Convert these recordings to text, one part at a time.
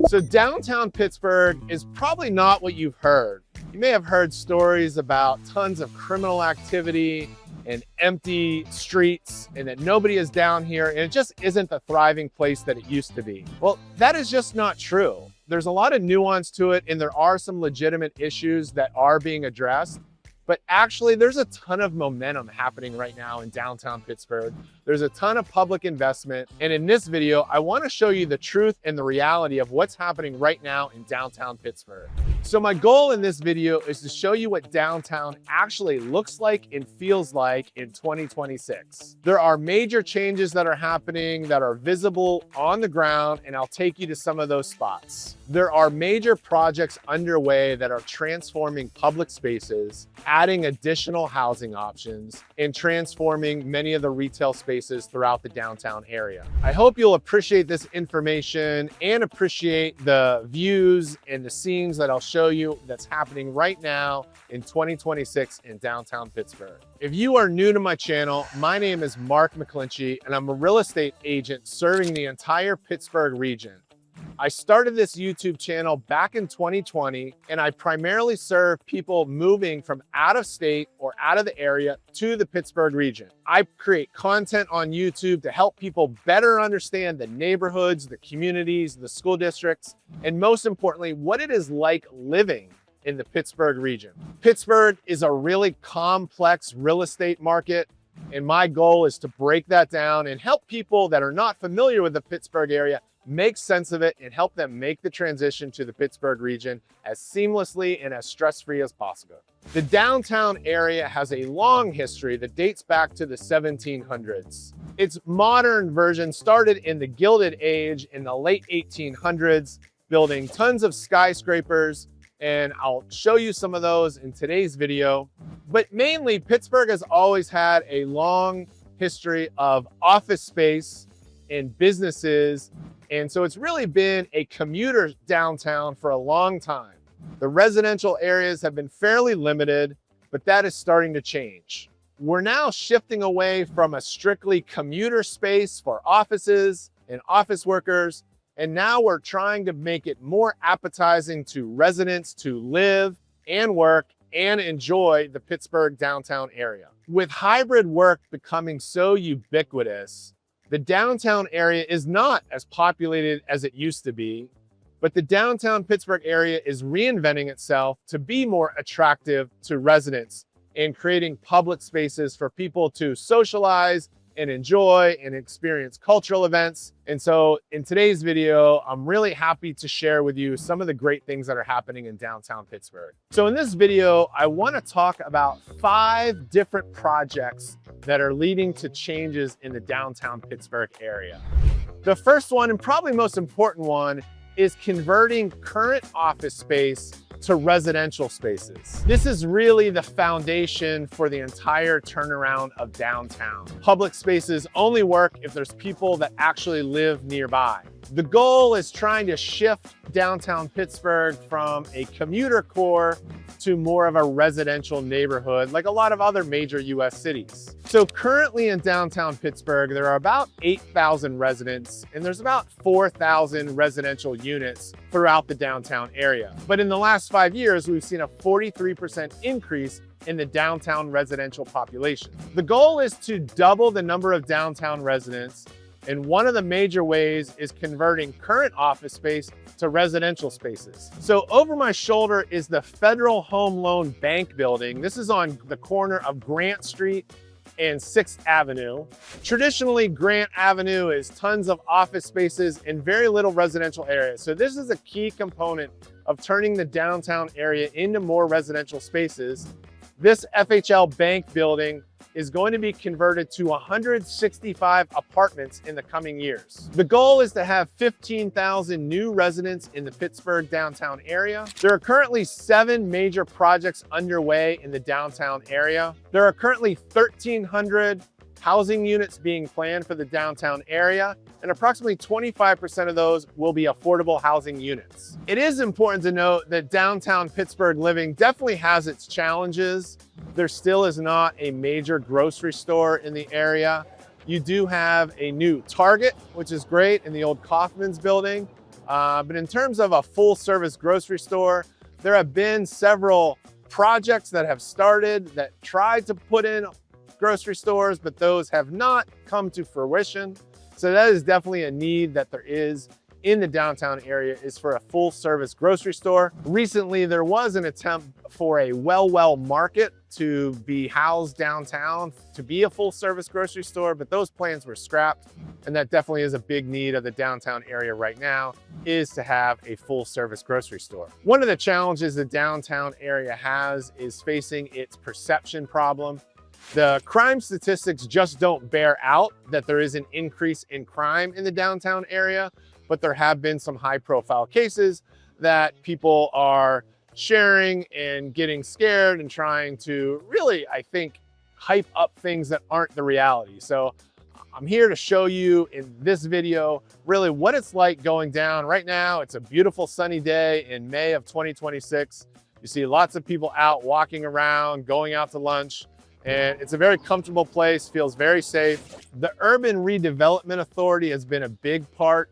So downtown Pittsburgh is probably not what you've heard. You may have heard stories about tons of criminal activity and empty streets and that nobody is down here and it just isn't the thriving place that it used to be. Well, that is just not true. There's a lot of nuance to it and there are some legitimate issues that are being addressed. But actually, there's a ton of momentum happening right now in downtown Pittsburgh. There's a ton of public investment. And in this video, I want to show you the truth and the reality of what's happening right now in downtown Pittsburgh. So my goal in this video is to show you what downtown actually looks like and feels like in 2026. There are major changes that are happening that are visible on the ground, and I'll take you to some of those spots. There are major projects underway that are transforming public spaces, adding additional housing options, and transforming many of the retail spaces throughout the downtown area. I hope you'll appreciate this information and appreciate the views and the scenes that I'll show you that's happening right now in 2026 in downtown Pittsburgh. If you are new to my channel, my name is Mark McClinchie, and I'm a real estate agent serving the entire Pittsburgh region. I started this YouTube channel back in 2020, and I primarily serve people moving from out of state or out of the area to the Pittsburgh region. I create content on YouTube to help people better understand the neighborhoods, the communities, the school districts, and most importantly, what it is like living in the Pittsburgh region. Pittsburgh is a really complex real estate market, and my goal is to break that down and help people that are not familiar with the Pittsburgh area make sense of it and help them make the transition to the Pittsburgh region as seamlessly and as stress-free as possible. The downtown area has a long history that dates back to the 1700s. Its modern version started in the Gilded Age in the late 1800s, building tons of skyscrapers, and I'll show you some of those in today's video. But mainly, Pittsburgh has always had a long history of office space and businesses, and so it's really been a commuter downtown for a long time. The residential areas have been fairly limited, but that is starting to change. We're now shifting away from a strictly commuter space for offices and office workers, and now we're trying to make it more appetizing to residents to live and work and enjoy the Pittsburgh downtown area. With hybrid work becoming so ubiquitous, the downtown area is not as populated as it used to be, but the downtown Pittsburgh area is reinventing itself to be more attractive to residents and creating public spaces for people to socialize and enjoy and experience cultural events. And so in today's video, I'm really happy to share with you some of the great things that are happening in downtown Pittsburgh. So in this video, I want to talk about 5 different projects that are leading to changes in the downtown Pittsburgh area. The first one, and probably most important one, is converting current office space to residential spaces. This is really the foundation for the entire turnaround of downtown. Public spaces only work if there's people that actually live nearby. The goal is trying to shift downtown Pittsburgh from a commuter core to more of a residential neighborhood like a lot of other major US cities. So currently in downtown Pittsburgh, there are about 8,000 residents and there's about 4,000 residential units throughout the downtown area. But in the last 5 years, we've seen a 43% increase in the downtown residential population. The goal is to double the number of downtown residents, and one of the major ways is converting current office space to residential spaces. So over my shoulder is the Federal Home Loan Bank building. This is on the corner of Grant Street and 6th Avenue. Traditionally, Grant Avenue is tons of office spaces and very little residential area. So this is a key component of turning the downtown area into more residential spaces. This FHL Bank building is going to be converted to 165 apartments in the coming years. The goal is to have 15,000 new residents in the Pittsburgh downtown area. There are currently 7 major projects underway in the downtown area. There are currently 1,300 housing units being planned for the downtown area, and approximately 25% of those will be affordable housing units. It is important to note that downtown Pittsburgh living definitely has its challenges. There still is not a major grocery store in the area. You do have a new Target, which is great, in the old Kaufman's building, But in terms of a full service grocery store, there have been several projects that have started that tried to put in grocery stores, but those have not come to fruition. So that is definitely a need that there is in the downtown area, is for a full service grocery store. Recently, there was an attempt for a Well Market to be housed downtown to be a full service grocery store, but those plans were scrapped. And that definitely is a big need of the downtown area right now, is to have a full service grocery store. One of the challenges the downtown area has is facing its perception problem. The crime statistics just don't bear out that there is an increase in crime in the downtown area, but there have been some high profile cases that people are sharing and getting scared and trying to really, I think, hype up things that aren't the reality. So I'm here to show you in this video really what it's like going down right now. It's a beautiful sunny day in May of 2026. You see lots of people out walking around, going out to lunch. And it's a very comfortable place, feels very safe. The Urban Redevelopment Authority has been a big part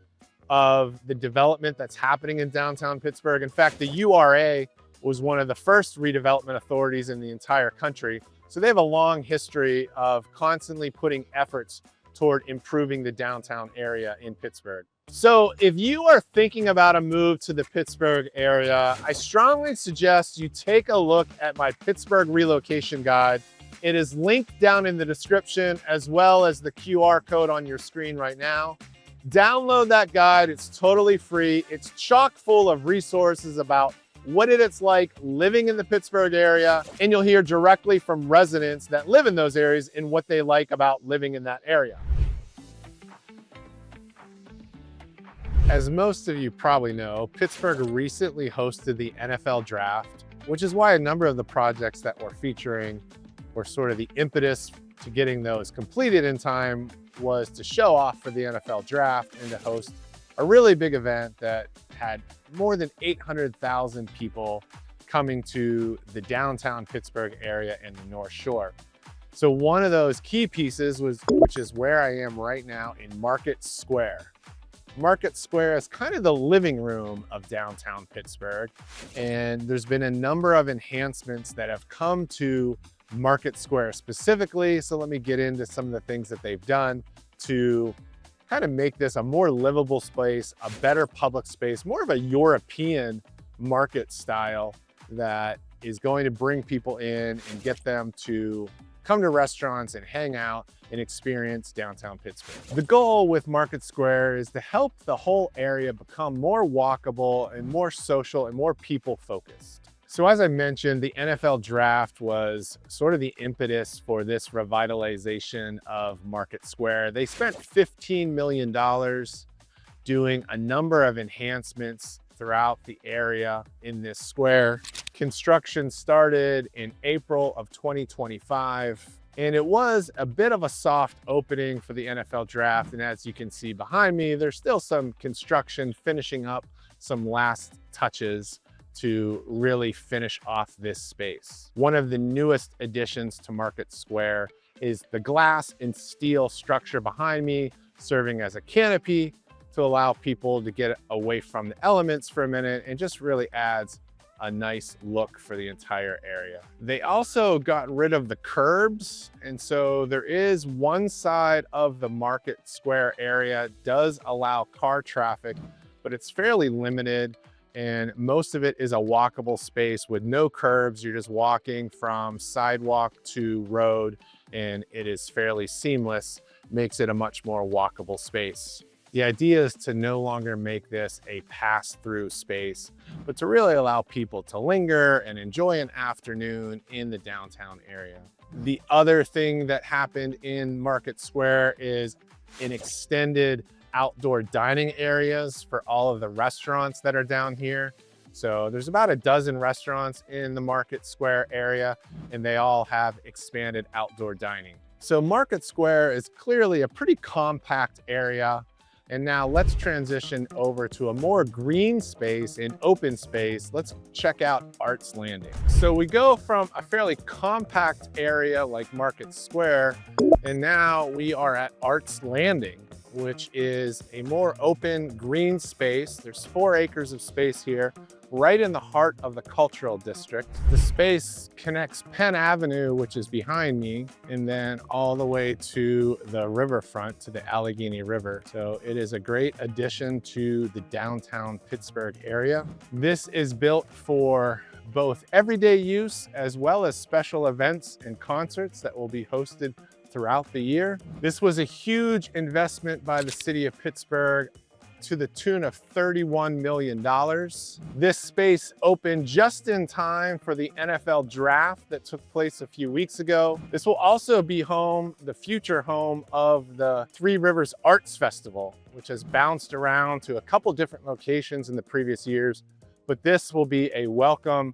of the development that's happening in downtown Pittsburgh. In fact, the URA was one of the first redevelopment authorities in the entire country. So they have a long history of constantly putting efforts toward improving the downtown area in Pittsburgh. So if you are thinking about a move to the Pittsburgh area, I strongly suggest you take a look at my Pittsburgh relocation guide. It is linked down in the description, as well as the QR code on your screen right now. Download that guide, it's totally free. It's chock full of resources about what it's like living in the Pittsburgh area, and you'll hear directly from residents that live in those areas and what they like about living in that area. As most of you probably know, Pittsburgh recently hosted the NFL Draft, which is why a number of the projects that we're featuring were sort of the impetus to getting those completed in time, was to show off for the NFL Draft and to host a really big event that had more than 800,000 people coming to the downtown Pittsburgh area and the North Shore. So one of those key pieces which is where I am right now in Market Square. Market Square is kind of the living room of downtown Pittsburgh, and there's been a number of enhancements that have come to Market Square specifically. So let me get into some of the things that they've done to kind of make this a more livable space, a better public space, more of a European market style that is going to bring people in and get them to come to restaurants and hang out and experience downtown Pittsburgh. The goal with Market Square is to help the whole area become more walkable and more social and more people focused. So as I mentioned, the NFL Draft was sort of the impetus for this revitalization of Market Square. They spent $15 million doing a number of enhancements throughout the area in this square. Construction started in April of 2025, and it was a bit of a soft opening for the NFL Draft. And as you can see behind me, there's still some construction finishing up, some last touches to really finish off this space. One of the newest additions to Market Square is the glass and steel structure behind me, serving as a canopy to allow people to get away from the elements for a minute, and just really adds a nice look for the entire area. They also got rid of the curbs, and so there is one side of the Market Square area does allow car traffic, but it's fairly limited. And most of it is a walkable space with no curbs. You're just walking from sidewalk to road, and it is fairly seamless, makes it a much more walkable space. The idea is to no longer make this a pass-through space, but to really allow people to linger and enjoy an afternoon in the downtown area. The other thing that happened in Market Square is an extended outdoor dining areas for all of the restaurants that are down here. So there's about a dozen restaurants in the Market Square area, and they all have expanded outdoor dining. So Market Square is clearly a pretty compact area. And now let's transition over to a more green space and open space. Let's check out Arts Landing. So we go from a fairly compact area like Market Square, and now we are at Arts Landing, which is a more open green space. There's 4 acres of space here, right in the heart of the cultural district. The space connects Penn Avenue, which is behind me, and then all the way to the riverfront, to the Allegheny River. So it is a great addition to the downtown Pittsburgh area. This is built for both everyday use as well as special events and concerts that will be hosted throughout the year. This was a huge investment by the city of Pittsburgh to the tune of $31 million. This space opened just in time for the NFL draft that took place a few weeks ago. This will also be the future home of the Three Rivers Arts Festival, which has bounced around to a couple different locations in the previous years, but this will be a welcome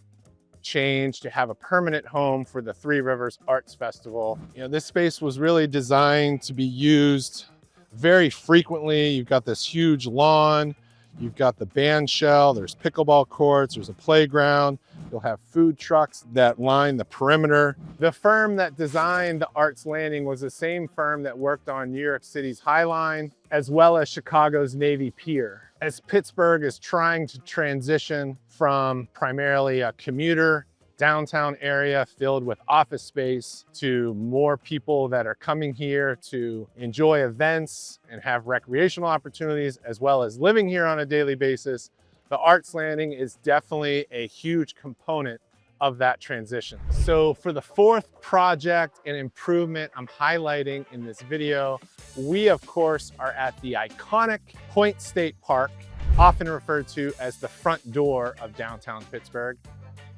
change to have a permanent home for the Three Rivers Arts Festival. You know, this space was really designed to be used very frequently. You've got this huge lawn, you've got the band shell, there's pickleball courts, there's a playground, you'll have food trucks that line the perimeter. The firm that designed the Arts Landing was the same firm that worked on New York City's High Line, as well as Chicago's Navy Pier. As Pittsburgh is trying to transition from primarily a commuter downtown area filled with office space to more people that are coming here to enjoy events and have recreational opportunities, as well as living here on a daily basis, the Arts Landing is definitely a huge component of that transition. So for the 4th project and improvement I'm highlighting in this video, we of course are at the iconic Point State Park, often referred to as the front door of downtown Pittsburgh.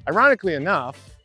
Ironically enough,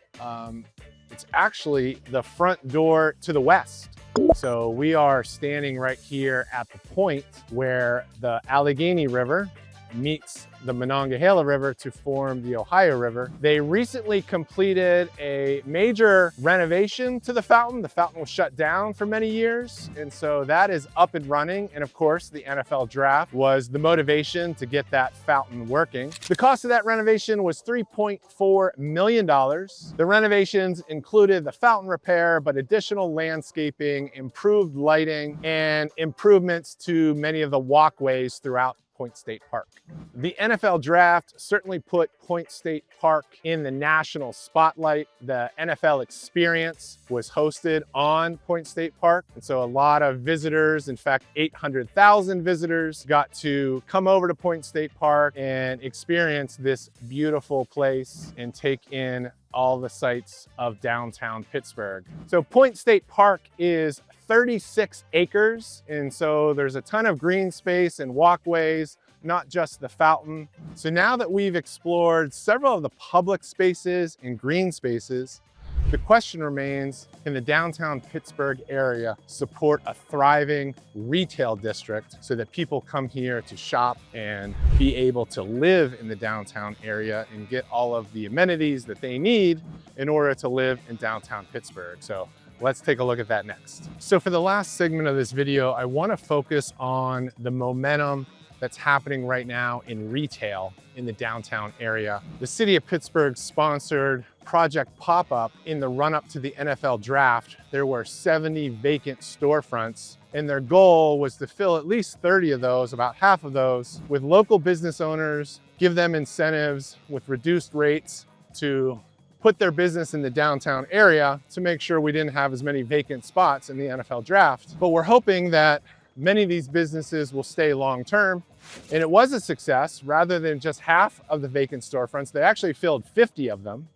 it's actually the front door to the west. So we are standing right here at the point where the Allegheny River meets the Monongahela River to form the Ohio River. They recently completed a major renovation to the fountain. The fountain was shut down for many years, and so that is up and running. And of course, the NFL draft was the motivation to get that fountain working. The cost of that renovation was $3.4 million. The renovations included the fountain repair, but additional landscaping, improved lighting, and improvements to many of the walkways throughout Point State Park. The NFL draft certainly put Point State Park in the national spotlight. The NFL Experience was hosted on Point State Park, and so a lot of visitors, in fact 800,000 visitors, got to come over to Point State Park and experience this beautiful place and take in all the sights of downtown Pittsburgh. So Point State Park is 36 acres, and so there's a ton of green space and walkways, not just the fountain. So now that we've explored several of the public spaces and green spaces, the question remains, can the downtown Pittsburgh area support a thriving retail district so that people come here to shop and be able to live in the downtown area and get all of the amenities that they need in order to live in downtown Pittsburgh? So let's take a look at that next. So for the last segment of this video, I want to focus on the momentum that's happening right now in retail in the downtown area. The city of Pittsburgh sponsored Project Pop-Up in the run-up to the NFL draft. There were 70 vacant storefronts, and their goal was to fill at least 30 of those, about half of those, with local business owners, give them incentives with reduced rates to put their business in the downtown area to make sure we didn't have as many vacant spots in the NFL draft. But we're hoping that many of these businesses will stay long-term. And it was a success. Rather than just half of the vacant storefronts, they actually filled 50 of them.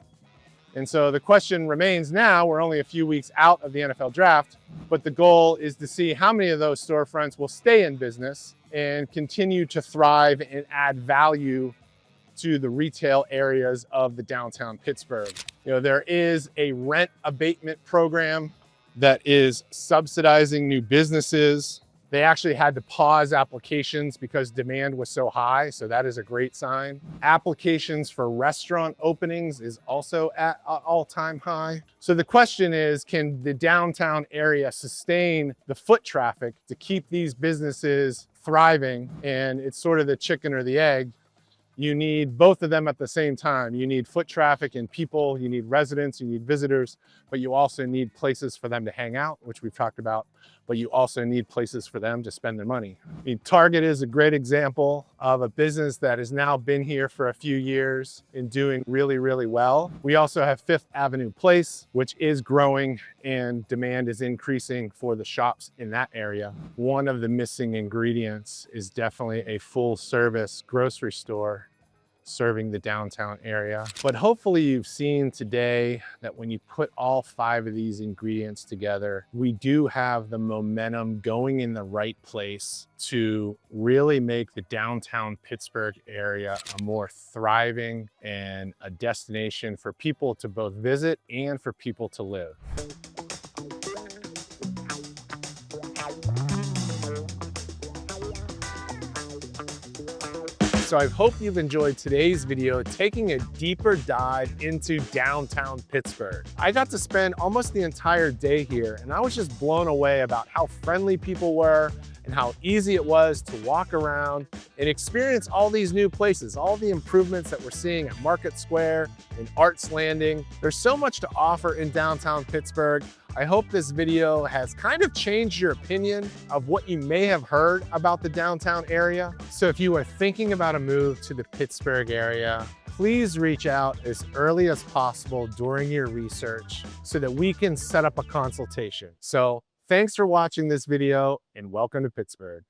And so the question remains now, we're only a few weeks out of the NFL draft, but the goal is to see how many of those storefronts will stay in business and continue to thrive and add value to the retail areas of the downtown Pittsburgh. You know, there is a rent abatement program that is subsidizing new businesses. They actually had to pause applications because demand was so high, so that is a great sign. Applications for restaurant openings is also at an all-time high. So the question is, can the downtown area sustain the foot traffic to keep these businesses thriving? And it's sort of the chicken or the egg. You need both of them at the same time. You need foot traffic and people, you need residents, you need visitors, but you also need places for them to hang out, which we've talked about but you also need places for them to spend their money. I mean, Target is a great example of a business that has now been here for a few years and doing really, really well. We also have Fifth Avenue Place, which is growing and demand is increasing for the shops in that area. One of the missing ingredients is definitely a full service grocery store serving the downtown area. But hopefully you've seen today that when you put all 5 of these ingredients together, we do have the momentum going in the right place to really make the downtown Pittsburgh area a more thriving and a destination for people to both visit and for people to live. So I hope you've enjoyed today's video, taking a deeper dive into downtown Pittsburgh. I got to spend almost the entire day here, and I was just blown away about how friendly people were and how easy it was to walk around and experience all these new places, all the improvements that we're seeing at Market Square and Arts Landing. There's so much to offer in downtown Pittsburgh. I hope this video has kind of changed your opinion of what you may have heard about the downtown area. So if you are thinking about a move to the Pittsburgh area, please reach out as early as possible during your research so that we can set up a consultation. So thanks for watching this video and welcome to Pittsburgh.